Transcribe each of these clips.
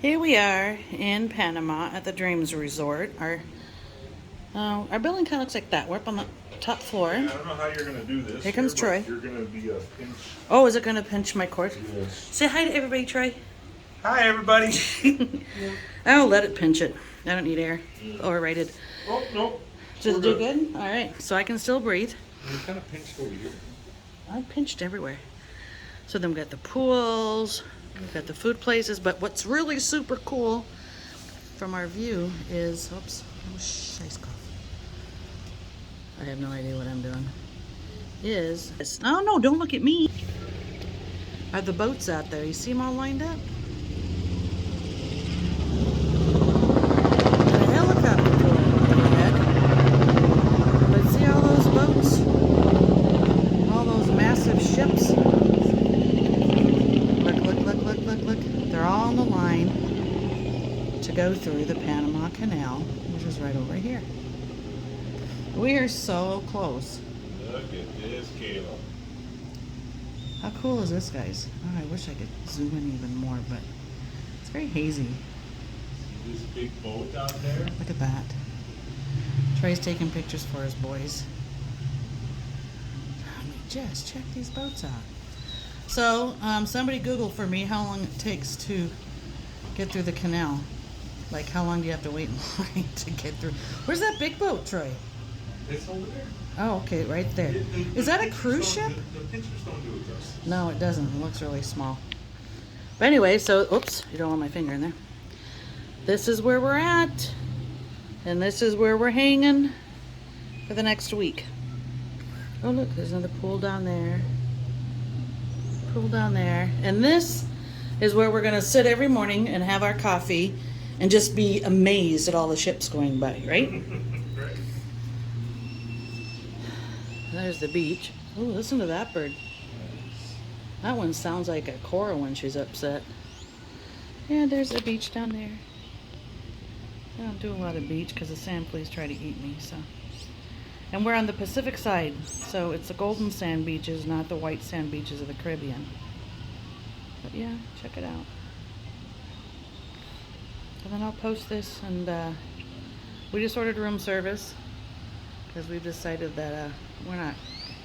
Here we are in Panama at the Dreams Resort. Our building kind of looks like that. We're up on the top floor. Yeah, I don't know how you're going to do this. Here comes Troy. You're going to be a pinch. Oh, is it going to pinch my cord? Yes. Say hi to everybody, Troy. Hi, everybody. Oh, let it pinch it. I don't need air. Overrated. Oh, no. Does it do good? All right. So I can still breathe. You kind of pinched over here. I pinched everywhere. So then we got the pools. We've got the food places. But what's really super cool from our view is, oops, nice cough. I have no idea what I'm doing. Oh no, don't look at me. Are the boats out there? You see them all lined up? And a helicopter going ahead. But see all those boats? All those massive ships? Look. They're all on the line to go through the Panama Canal, which is right over here. We are so close. Look at this, Kayla. How cool is this, guys? Oh, I wish I could zoom in even more, but it's very hazy. See this big boat out there? Look at that. Trey's taking pictures for his boys. I mean, just check these boats out. So, somebody Google for me how long it takes to get through the canal. Like, how long do you have to wait in line to get through? Where's that big boat, Troy? It's over there. Oh, okay, right there. Is that a cruise ship? The pictures don't do it justice. No, it doesn't. It looks really small. But anyway, so, oops, you don't want my finger in there. This is where we're at. And this is where we're hanging for the next week. Oh, look, there's another pool down there. Pool down there. And this is where we're going to sit every morning and have our coffee and just be amazed at all the ships going by, right? Right. There's the beach. Oh, listen to that bird. That one sounds like a coral when she's upset. Yeah, there's the beach down there. I don't do a lot of beach because the sand fleas try to eat me, so. And we're on the Pacific side, so it's the golden sand beaches, not the white sand beaches of the Caribbean. But yeah, check it out. And then I'll post this, and we just ordered room service because we've decided that we're not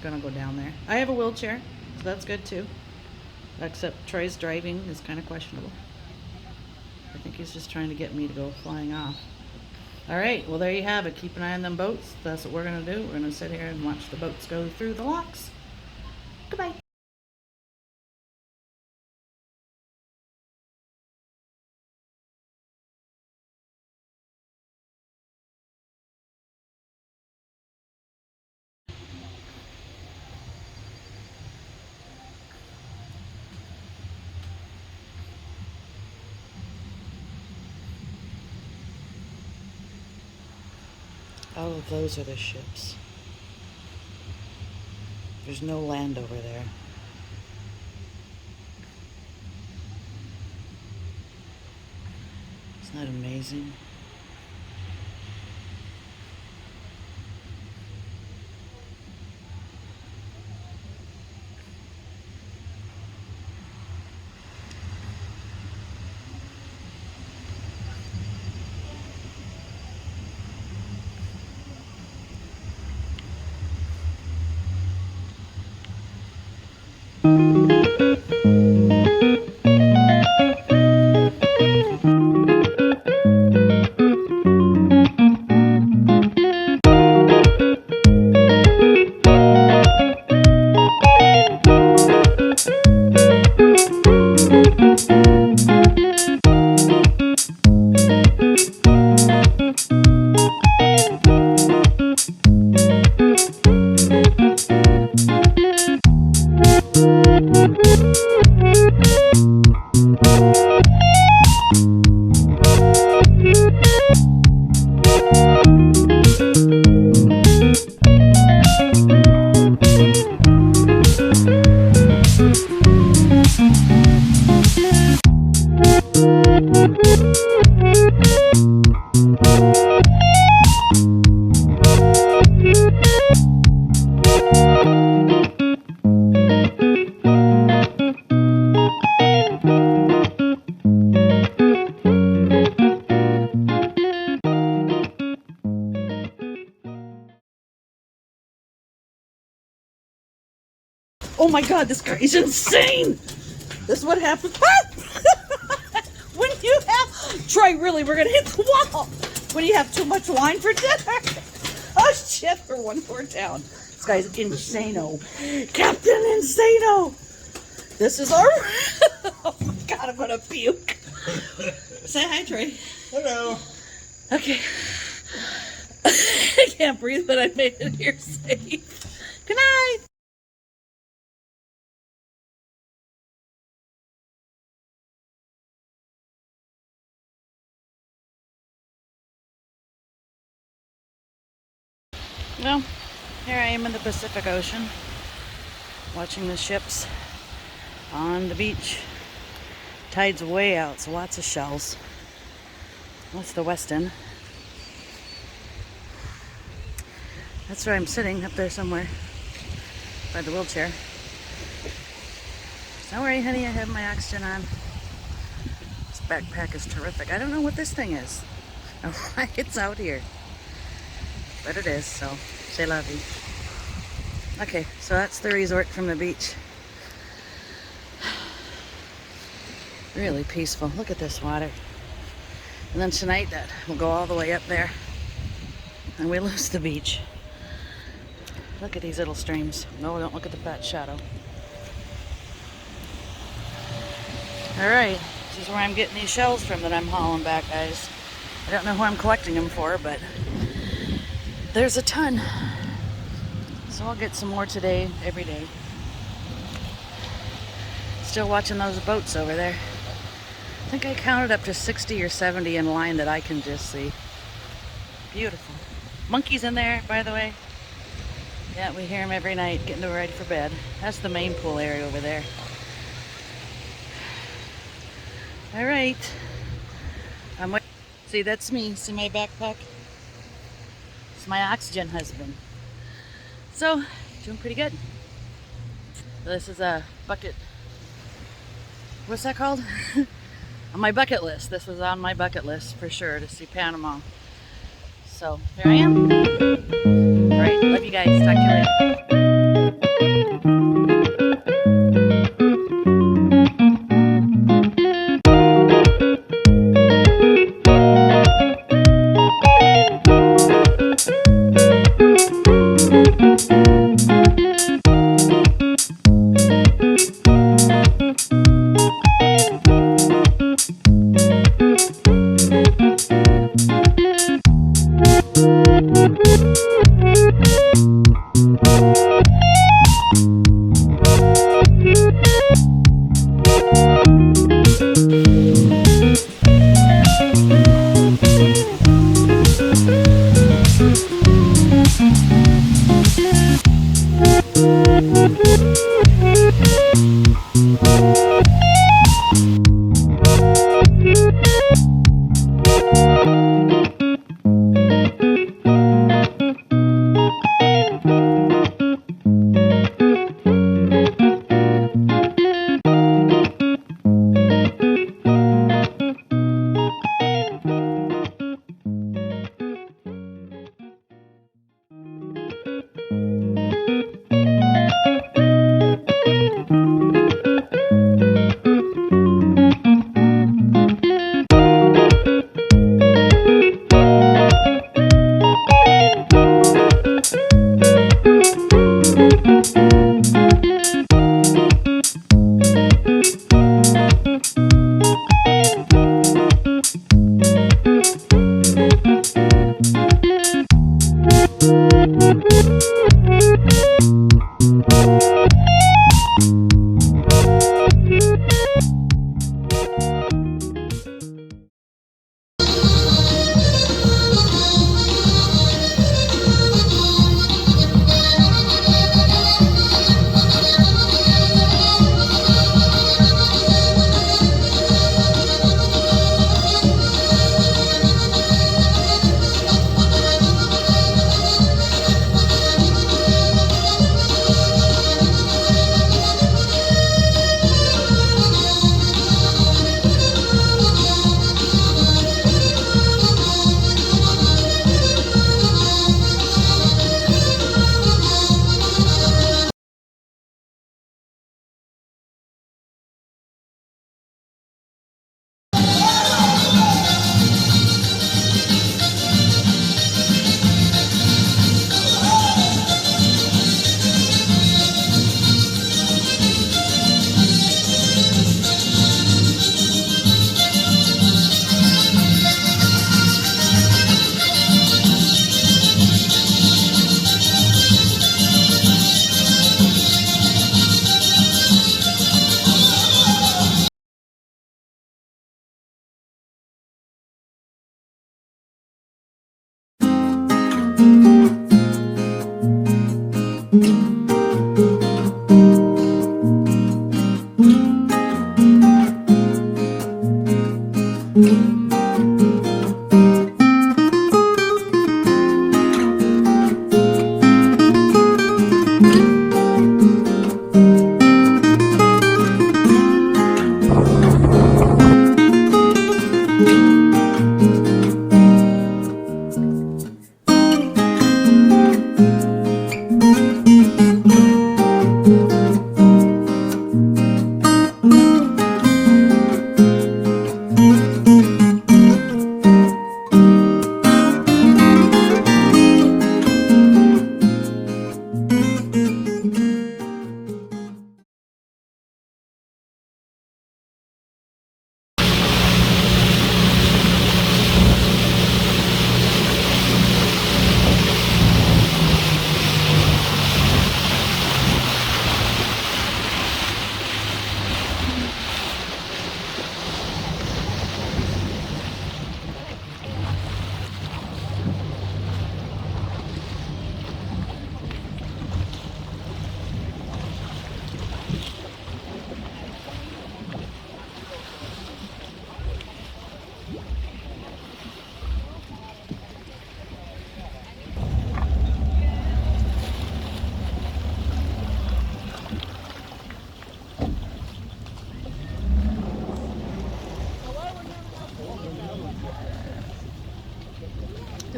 gonna go down there. I have a wheelchair, so that's good too. Except Troy's driving is kind of questionable. I think he's just trying to get me to go flying off. All right, well there you have it. Keep an eye on them boats. That's what we're gonna do. We're gonna sit here and watch the boats go through the locks. Goodbye. All of those are the ships. There's no land over there. Isn't that amazing? my God, this guy's insane. This is what happens. When you have, Troy, really, we're going to hit the wall. When you have too much wine for dinner. Oh, shit, we're one more down. This guy's insano. Captain Insano. This is our... Oh, my God, I'm going to puke. Say hi, Troy. Hello. Okay. I can't breathe, but I made it here safe. Good night. Well, here I am in the Pacific Ocean, watching the ships on the beach. Tide's way out, so lots of shells. That's the west end. That's where I'm sitting, up there somewhere, by the wheelchair. Don't worry, honey, I have my oxygen on. This backpack is terrific. I don't know what this thing is, or why it's out here. But it is, so c'est la vie. Okay, so that's the resort from the beach. Really peaceful. Look at this water. And then tonight that we'll go all the way up there and we lose the beach. Look at these little streams. No, don't look at the fat shadow. Alright, this is where I'm getting these shells from that I'm hauling back, guys. I don't know who I'm collecting them for, but there's a ton. So I'll get some more today, every day. Still watching those boats over there. I think I counted up to 60 or 70 in line that I can just see. Beautiful. Monkeys in there, by the way. Yeah, we hear them every night getting ready for bed. That's the main pool area over there. All right. See, that's me. See my backpack? It's my oxygen husband. So, doing pretty good. This is a bucket. What's that called? On my bucket list. This was on my bucket list for sure, to see Panama. So, here I am. All right, love you guys. Talk to you later.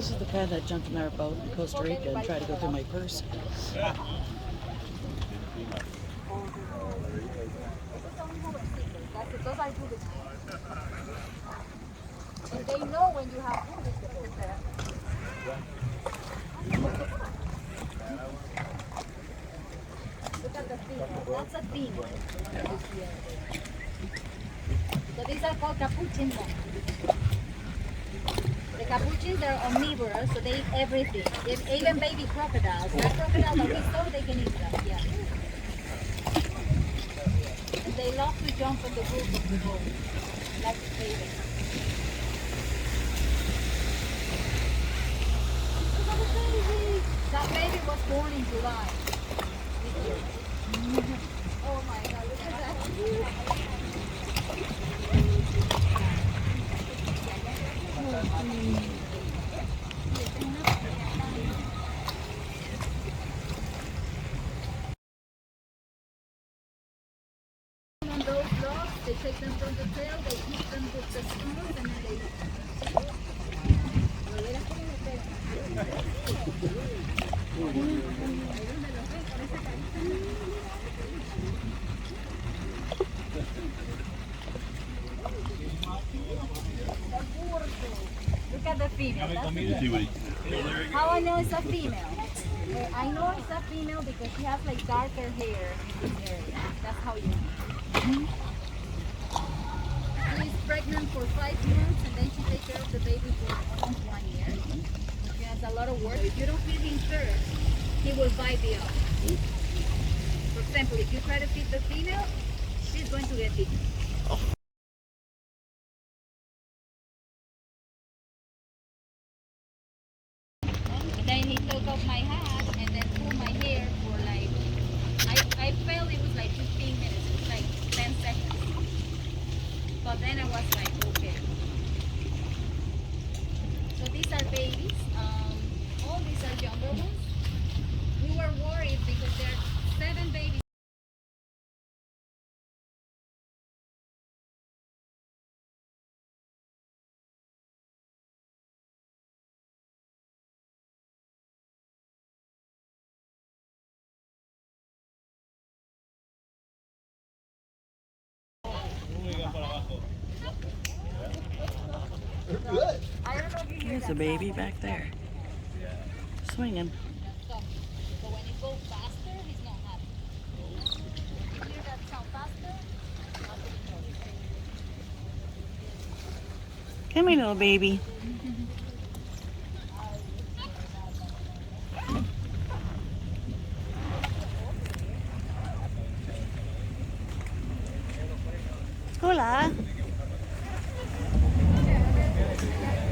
This is the guy that jumped in our boat in Costa Rica and tried to go through my purse. And they know when you have food is there. Look at the female. That's a female. So these are called capuchin monkeys. The capuchins are omnivorous, so they eat everything. Even baby crocodiles. That crocodile that we saw, they can eat them. Yeah. And they love to jump on the roof of the boat. Like baby. That baby was born in July this year. Oh my God, look at that. On those logs, they take them from the tail, they eat them with the spoons, and then they look at the female. That's the female. How I know it's a female? I know it's a female because she has like darker hair in this area. That's how you know. She is pregnant for 5 months and then she takes care of the baby for almost 1 year. She has a lot of work. If you don't feed him first, he will bite the other. For example, if you try to feed the female, she's going to get bitten. And then he took off my hat and then pulled my hair for like, I felt it was like 15 minutes, it was like 10 seconds. But then I was like, okay. So these are babies. All these are younger ones. We were worried because there are 7 babies. I don't know if you hear There's that a baby sound. back there. Swinging. So when it goes faster, he's not happy. You hear that sound faster? Come here, little baby. Hola.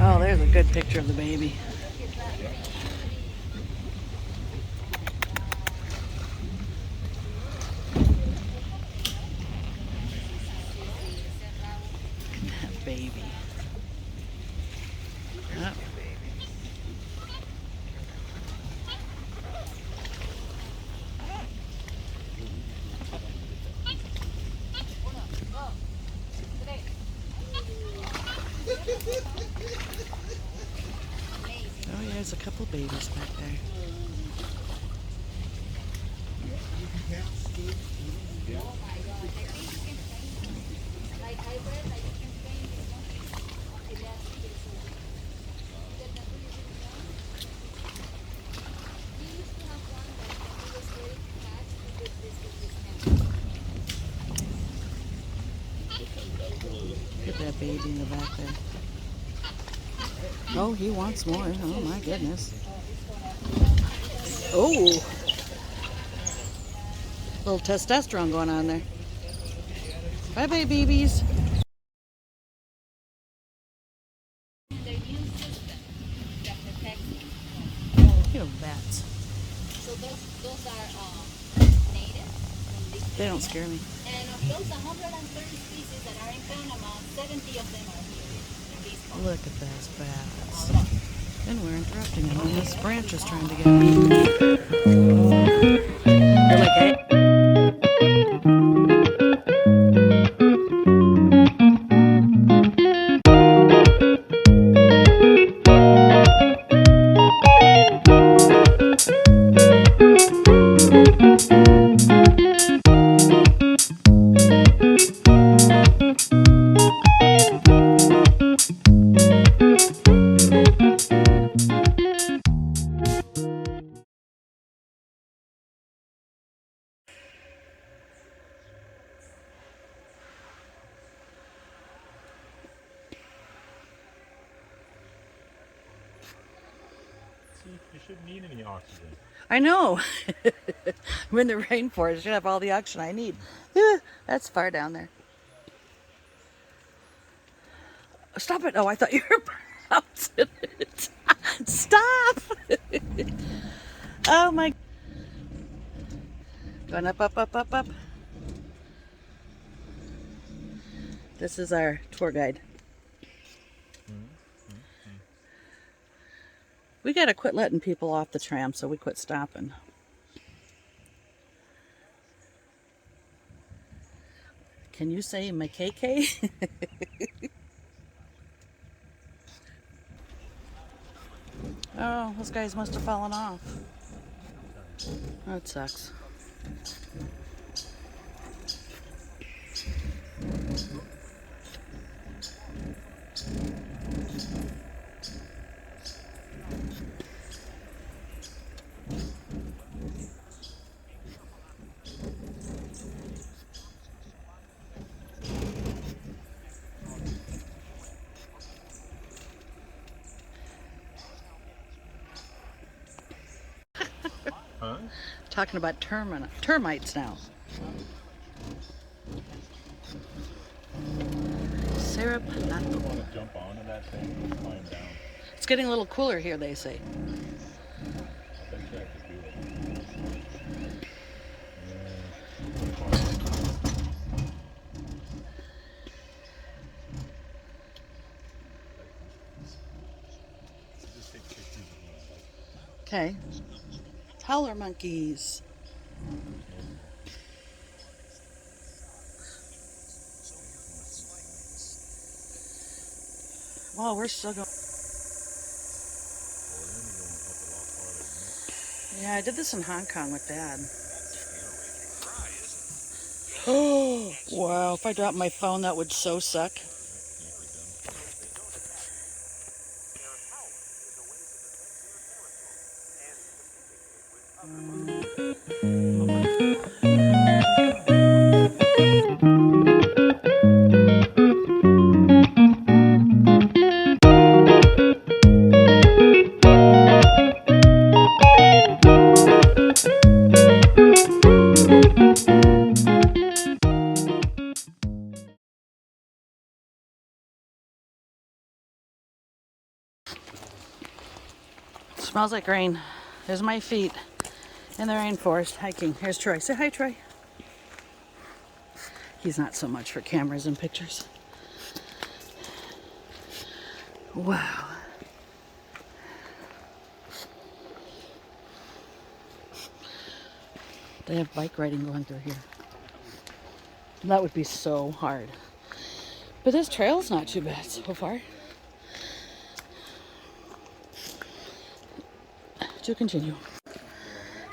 Oh, there's a good picture of the baby. That baby. Oh. Oh yeah, there's a couple babies back there. Like I read that you can train this monkey until they are 3 years old. Get them really, really young. We used to have one that when he was ready to hatch, we did this with his hand. Look at that baby in the back there. Oh, he wants more. Oh my goodness. Oh. Little testosterone going on there. Bye bye, babies. Their immune system that protects them. You know, bats. So those are native from this They don't scare me. And of those 130 species that are in Panama, 70 of them are here in these parts. Look at those bats. And we're interrupting them. And this branch is trying to get They're like, hey. You shouldn't need any oxygen. I know. I'm in the rainforest. I should have all the oxygen I need. Eh, that's far down there. Stop it. Oh, I thought you were pronouncing it. Stop. Oh my. Going up, up, up, up, up. This is our tour guide. We gotta quit letting people off the tram, so we quit stopping. Can you say MKK? Oh, those guys must have fallen off. That sucks. Huh? Talking about termites now. Syrup I latte. want to jump onto that thing and climb down. It's getting a little cooler here, they say. I bet you I could do it. Just take pictures of me. Okay. Howler monkeys. Wow, we're still going. Yeah, I did this in Hong Kong with Dad. Oh, wow. If I dropped my phone, that would so suck. Smells like rain. There's my feet in the rainforest hiking. Here's Troy. Say hi, Troy. He's not so much for cameras and pictures. Wow. They have bike riding going through here. That would be so hard. But this trail's not too bad so far. To continue.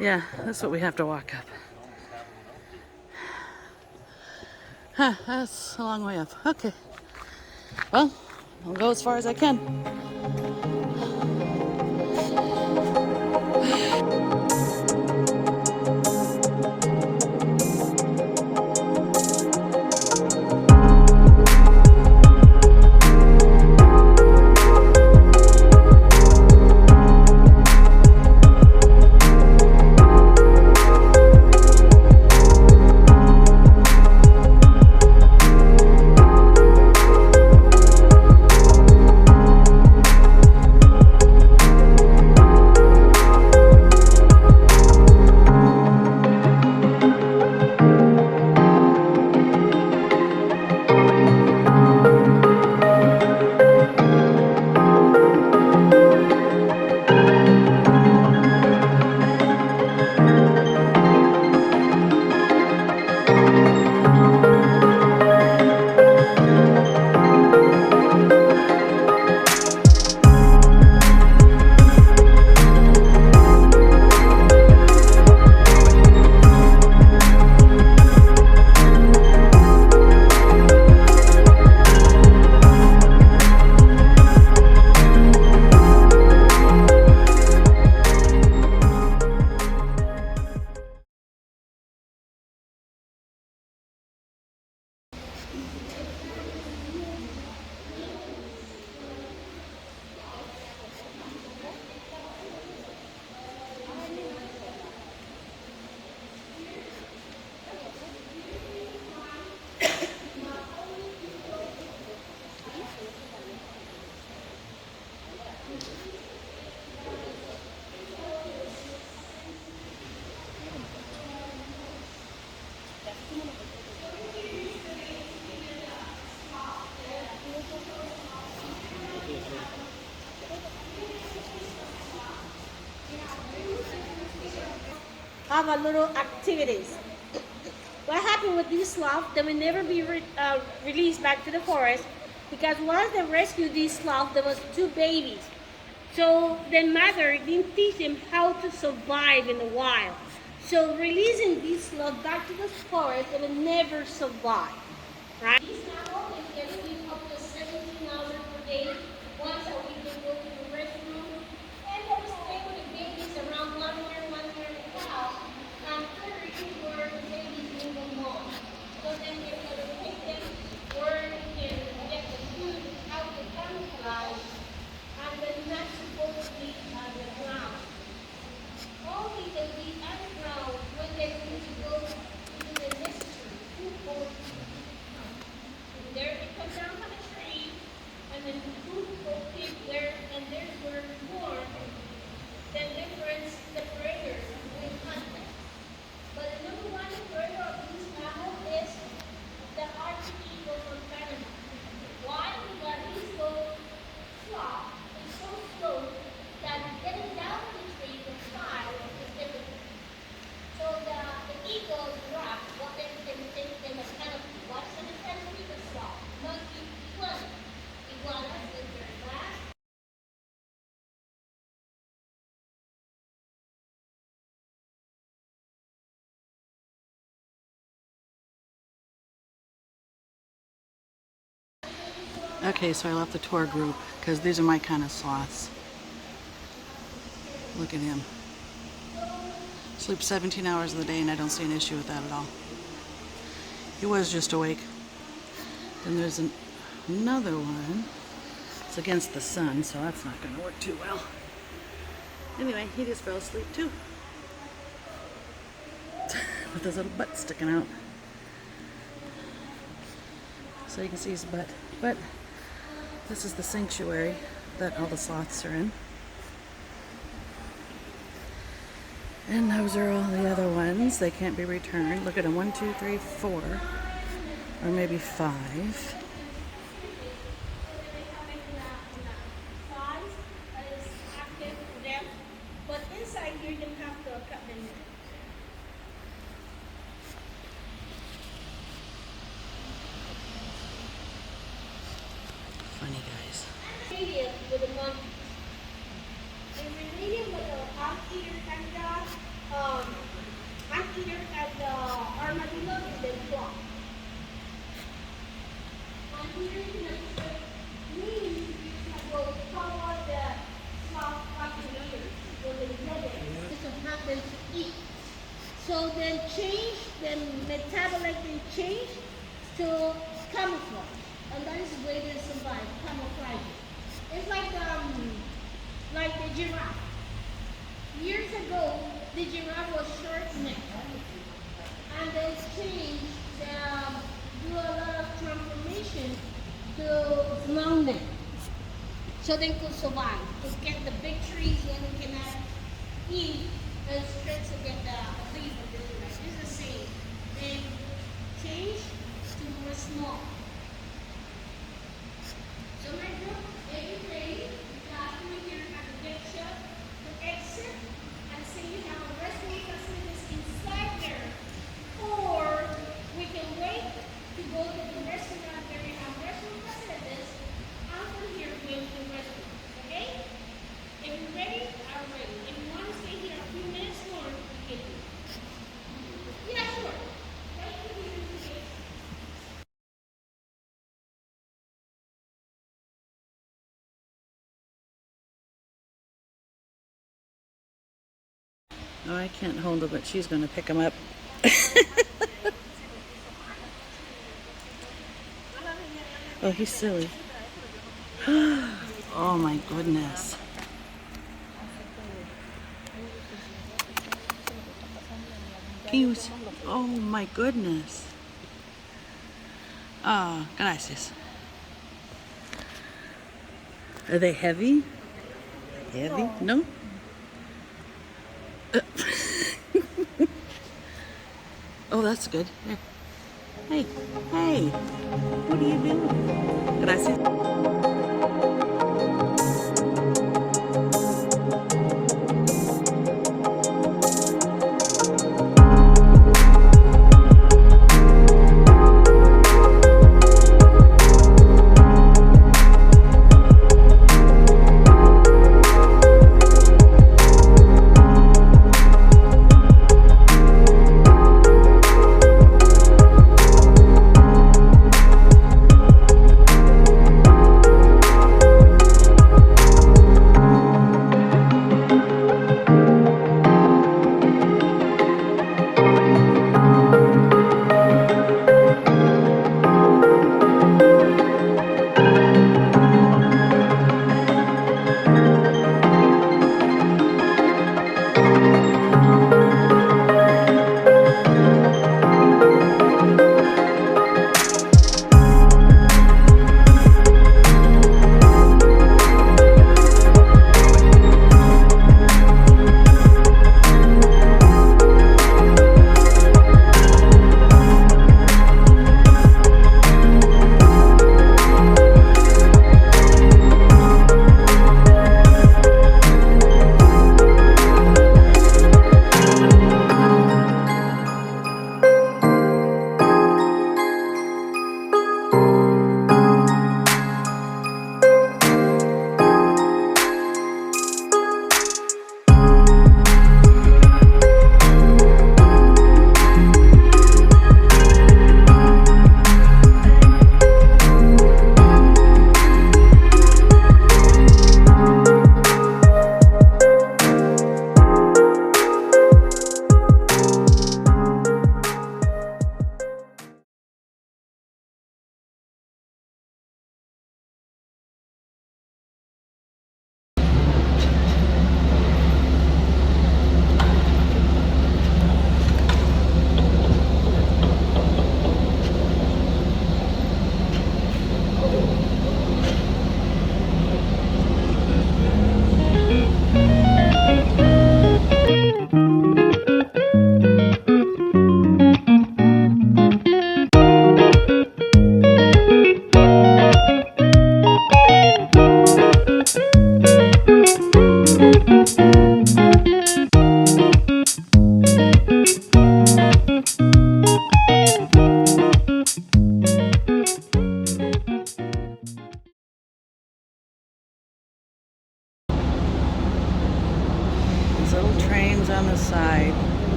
Yeah, that's what we have to walk up. Huh, that's a long way up. Okay. Well, I'll go as far as I can. of a little activities. What happened with these sloths? They will never be released back to the forest because once they rescued these sloths, there was 2 babies. So the mother didn't teach them how to survive in the wild. So releasing these sloths back to the forest, they will never survive, right? These mammals, they can sleep up to 17 hours per day. Once a week, they go to the restroom, and they will stay with the babies around 1 year, 1 year and a half, until where the babies move on. So then they're going to take them where they can get the food out the camouflage, and they're not supposed to be on the ground. Only they be underground when they need to go to the necessary food or there they come down from the tree, and then the food will keep there, and there's where more than different the predators will hunt them. But the number one predator of these mammals is the Arctic eagle from Panama. Why? Because this little sloth is so slow that getting down the tree to fly is difficult. So the eagle drop what they must kind of watch and essentially the sloth, monkey, iguanas is their last. Okay, so I left the tour group because these are my kind of sloths. Look at him. Sleeps 17 hours of the day and I don't see an issue with that at all. He was just awake. Then there's another one. It's against the sun, so that's not going to work too well. Anyway, he just fell asleep too. With his little butt sticking out. So you can see his butt. But this is the sanctuary that all the sloths are in. And those are all the other ones. They can't be returned. Look at them. 1, 2, 3, 4. Or maybe 5. But inside here, you have to cut them. Funny guys. With the monkey. And related with the anteater and the armadillo is the claw. Anteater means will cover the sloth fucking ears when they get it. This will happen to eat. So then change, then metabolite they change to camouflage. And that is the way they survive, camouflage. It's like the giraffe. Years ago, the giraffe was short necked. And they changed, do a lot of transformation to long neck. So they could survive. To get the big trees when they cannot eat and stretch to get the leaf of the grass. It's the same. They change to more small. So my group, every day, the afternoon here at the big shop to exit and say you have a restroom facilities inside there. Or we can wait to go to the restaurant where we have restroom facilities after here going to the restroom. Okay? If you're ready, I'm ready. If you want to stay here a few minutes more, we can do it. Yeah, sure. Right here, okay? Oh, I can't hold him, but she's going to pick him up. Oh, he's silly. Oh my goodness. Cute. Oh my goodness. Oh, gracias. Are they heavy? Heavy? No? Oh, that's good. Here. Hey, hey, what are you doing? Gracias.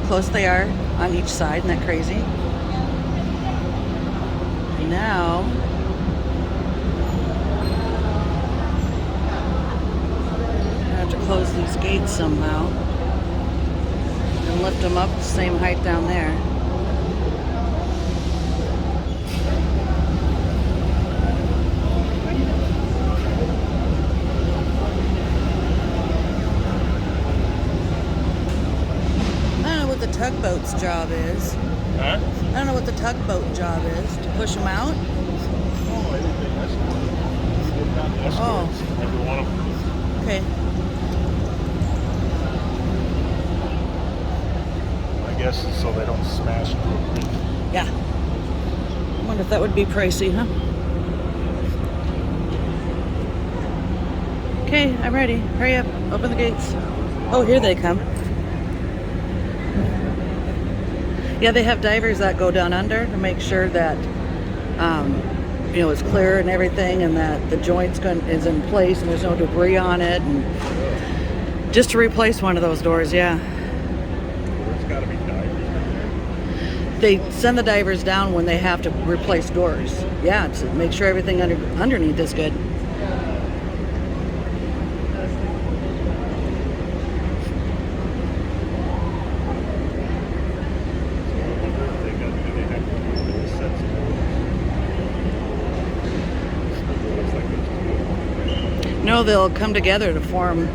close they are on each side. Isn't that crazy? Now, I have to close these gates somehow and lift them up the same height down there. The tugboat's job is. Huh? I don't know what the tugboat job is. To push them out? Oh, I didn't think that's Oh. Every one of them. Okay. I guess it's so they don't smash into a creek. Yeah. I wonder if that would be pricey, huh? Okay, I'm ready. Hurry up. Open the gates. Oh, here they come. Yeah, they have divers that go down under to make sure that, it's clear and everything, and that the joint's is in place and there's no debris on it, and just to replace one of those doors. Yeah, There's got to be divers in there. they send the divers down when they have to replace doors. Yeah, to make sure everything underneath is good. No, they'll come together to form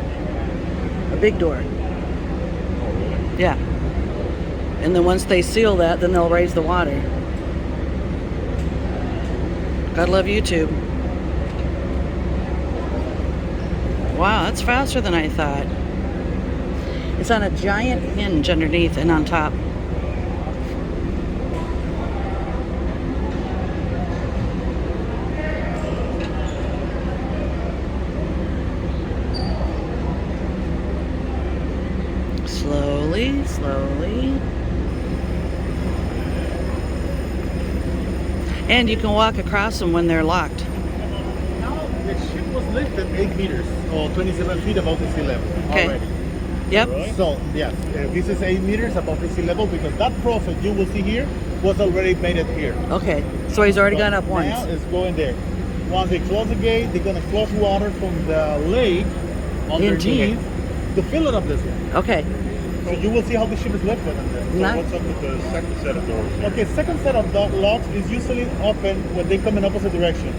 a big door. Yeah. And then once they seal that, then they'll raise the water. Gotta love YouTube. Wow, that's faster than I thought. It's on a giant hinge underneath and on top. Slowly, slowly. And you can walk across them when they're locked. Now the ship was lifted 8 meters or 27 feet above the sea level Okay. already. Yep. Really? So yes, this is 8 meters above the sea level because that process you will see here was already made it here. Okay. So he's already So gone up Now once. it's going there. Once they close the gate, they're gonna flush water from the lake underneath to fill it up this way. Okay. So you will see how the ship is lifted in there. So Nice. what's up with the second set of doors here? Okay, second set of locks is usually open when they come in opposite direction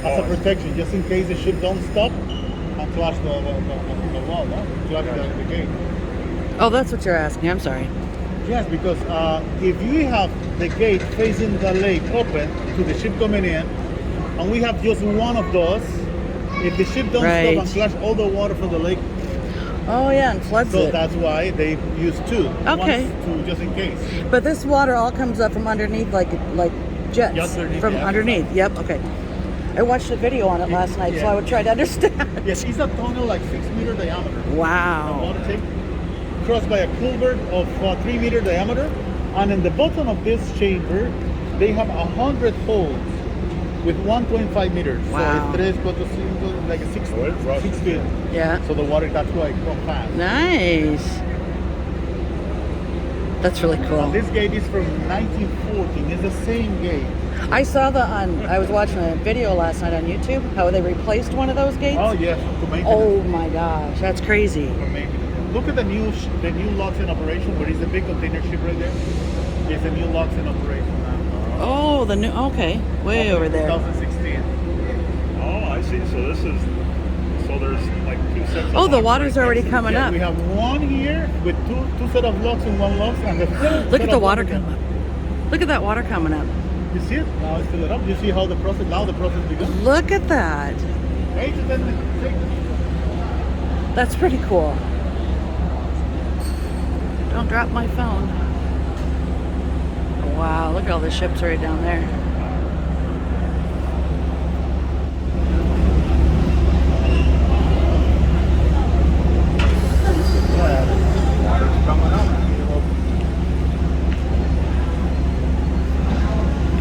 as a Oh. protection, just in case the ship don't stop and flush the wall, no? Flush the gate. Oh, that's what you're asking. I'm sorry. Yes, because if you have the gate facing the lake open to the ship coming in, and we have just one of those, if the ship don't Right. stop and flush all the water from the lake, Oh, yeah, and floods so it. that's why they use two. Okay. Once to just in case. But this water all comes up from underneath, like jets Just underneath, from yeah. underneath. Yep. Okay. I watched a video on it last night, so Yeah. I would try to understand. Yes, it's a tunnel like 6-meter diameter. Wow. Water tank crossed by a culvert of 3-meter diameter, and in the bottom of this chamber they have 100 holes with 1.5 meters. Wow. So it's 3, 4, 5, like a 6, So it rushes 6 feet. Yeah. So the water, that's why it comes fast. Nice. That's really cool. This gate is from 1914. It's the same gate. I saw I was watching a video last night on YouTube how they replaced one of those gates. Oh yes, to maintenance. Oh my gosh, that's crazy. For maintenance. Look at the new locks in operation. Where is the big container ship right there? There's the new locks in operation now. Oh, the new. Okay, way over there. 2016. Oh, I see. So there's like 2 sets of Oh, the locks water's right already next to coming Yeah, up. we have one here with two set of locks and one locks, and the third Look set at the of water locks coming up. Look at that water coming up. You see it? Now it's fill it up. You see how the process begins? Look at that. 8 to 10 minutes. That's pretty cool. Don't drop my phone. Wow, look at all the ships right down there. Water's coming up.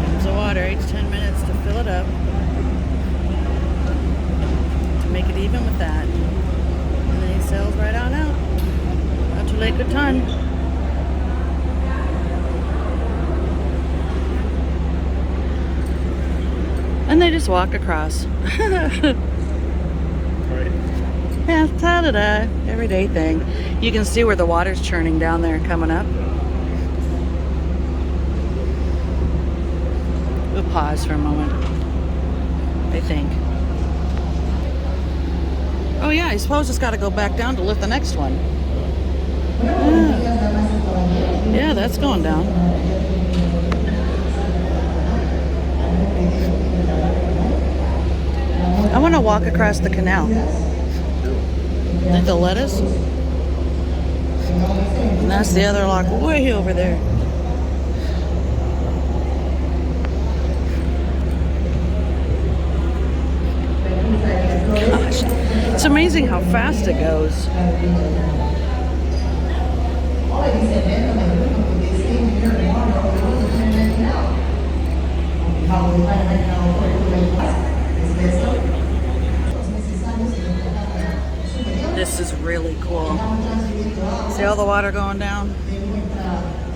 Comes the water, 8 to 10 minutes to fill it up. To make it even with that. And then he sails right on out. Out to Lake Huton. And they just walk across. Right. Yeah, ta-da-da, everyday thing. You can see where the water's churning down there coming up. We'll pause for a moment, I think. Oh yeah, I suppose it's got to go back down to lift the next one. Yeah, that's going down. I want to walk across the canal. Think they'll let us? And that's the other lock way over there. Gosh, it's amazing how fast it goes. This is really cool. See all the water going down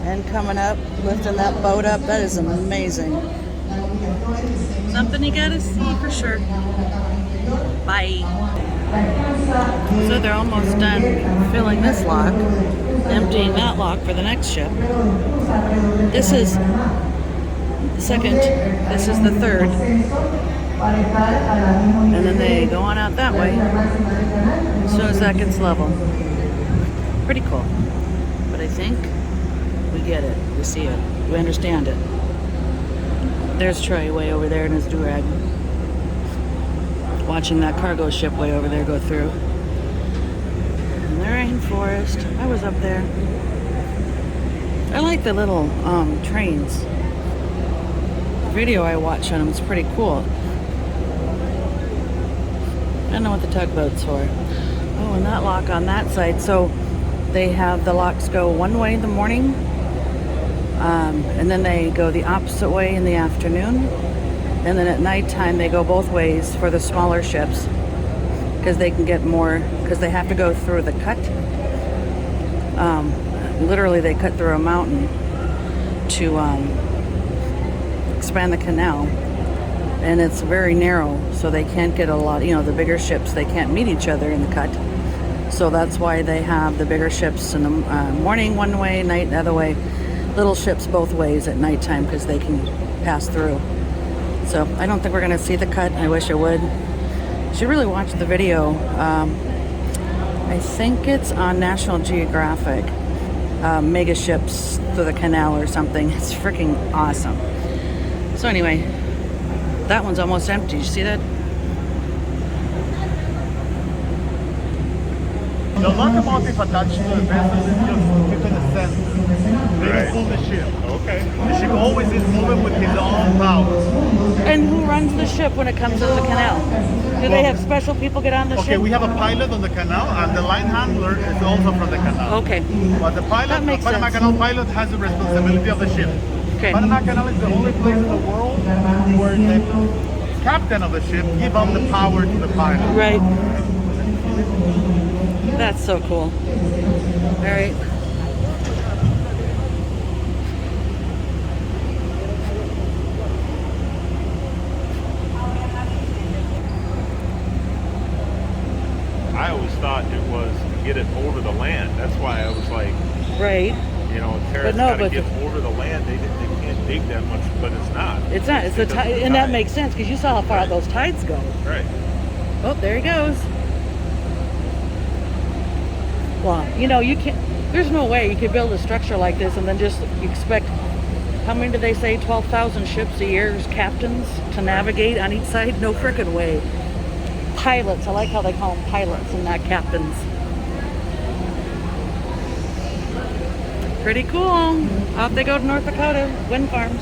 and coming up, lifting that boat up. That is amazing. Something you gotta see for sure. Bye. So they're almost done filling this lock, emptying that lock for the next ship. This is the second, this is the third. And then they go on out that way as soon as that gets level. Pretty cool. But I think we get it. We see it. We understand it. There's Troy way over there in his do-rag, watching that cargo ship way over there go through. And the rainforest. I was up there. I like the little trains. The video I watched on them is pretty cool. I don't know what the tugboat's for. Oh, and that lock on that side. So they have the locks go one way in the morning, and then they go the opposite way in the afternoon. And then at nighttime they go both ways for the smaller ships because they can get more, because they have to go through the cut. Literally they cut through a mountain to expand the canal. And it's very narrow, so they can't get a lot, the bigger ships, they can't meet each other in the cut. So that's why they have the bigger ships in the morning one way, night the other way. Little ships both ways at nighttime because they can pass through. So I don't think we're gonna see the cut. I wish I would. You should really watch the video. I think it's on National Geographic. Mega ships through the canal or something. It's freaking awesome. So anyway, that one's almost empty. You see that? The locomotive attached to the vessel is just keeping the center. They Right. pull the ship. Okay. The ship always is moving with his own power. And who runs the ship when it comes to the canal? Do they have special people get on the Okay, ship? we have a pilot on the canal, and the line handler is also from the canal. Okay. But the pilot, That the makes Panama sense. Canal pilot, has the responsibility of the ship. Okay. Panama Canal is the only place in the world where the captain of the ship give up the power to the pilot. Right. That's so cool. All right. I always thought it was to get it over the land. That's why I was like, Right. terrorists no, gotta but get over the land. They can't dig that much, but it's not. It's not. It's the because of tide, the and that tide. makes sense because you saw how far Right. those tides go. Right. Oh, there he goes. Well, you can't. There's no way you could build a structure like this and then just expect. How many do they say? 12,000 ships a year as captains to navigate on each side? No frickin' way. Pilots. I like how they call them pilots and not captains. Pretty cool. Off they go to North Dakota. Wind farms.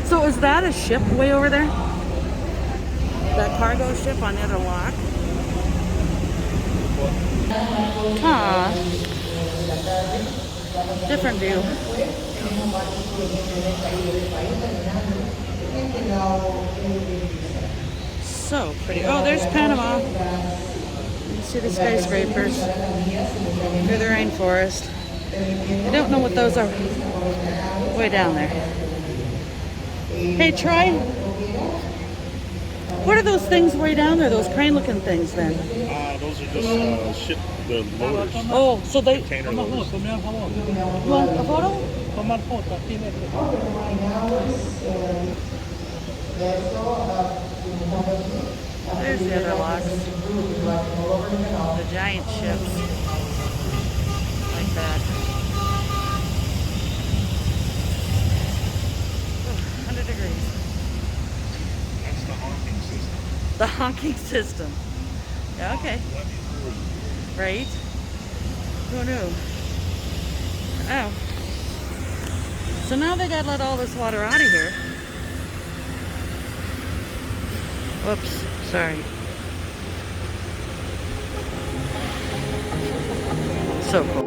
So is that a ship way over there? That cargo ship on the other lock? Huh. Different view. So pretty. Oh, there's Panama. You see the skyscrapers through the rainforest. I don't know what those are. Way down there. Hey, Troy. What are those things way down there? Those crane-looking things, then? Those are just the loaders. Oh, so they. Container loaders. You want a photo? There's the other locks. The giant ships. Like that. 100 degrees. That's the honking system. The honking system. Yeah, okay. Right? Who knew? Oh. So now they gotta let all this water out of here. Whoops, sorry. So cool.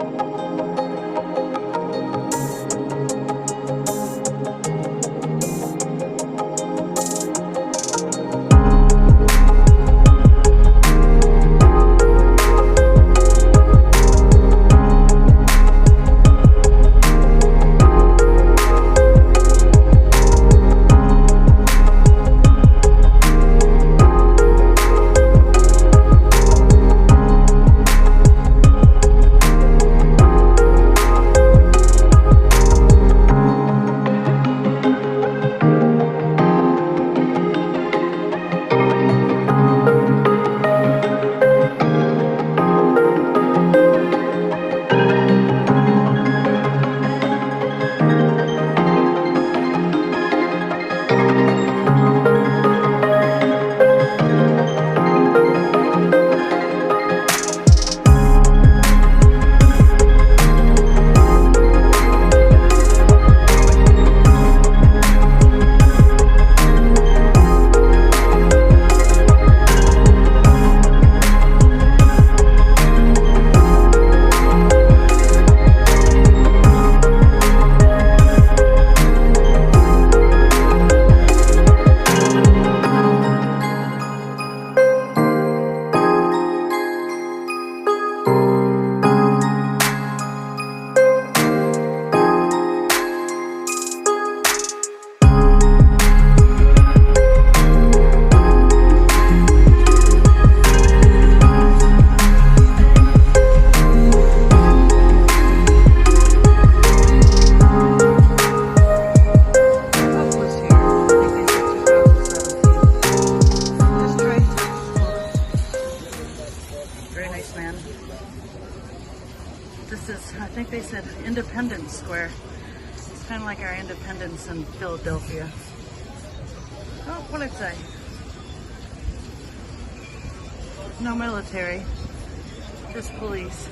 This is, I think they said Independence Square. It's kind of like our Independence in Philadelphia. Oh, what did it say? No military, just police.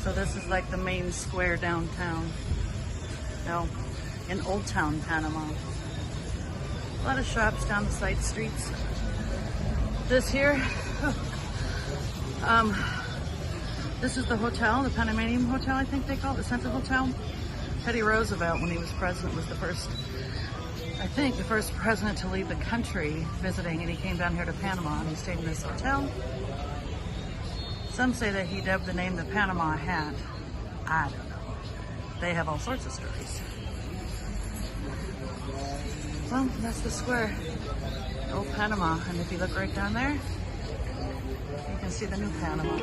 So this is like the main square downtown. No, in Old Town, Panama. A lot of shops down the side streets. This here, this is the hotel, the Panamanian Hotel, I think they call it, the Central Hotel. Teddy Roosevelt, when he was president, was the first, I think, the first president to leave the country visiting, and he came down here to Panama and he stayed in this hotel. Some say that he dubbed the name the Panama Hat. I don't know. They have all sorts of stories. Well, that's the square. Old Panama. And if you look right down there, you can see the new Panama.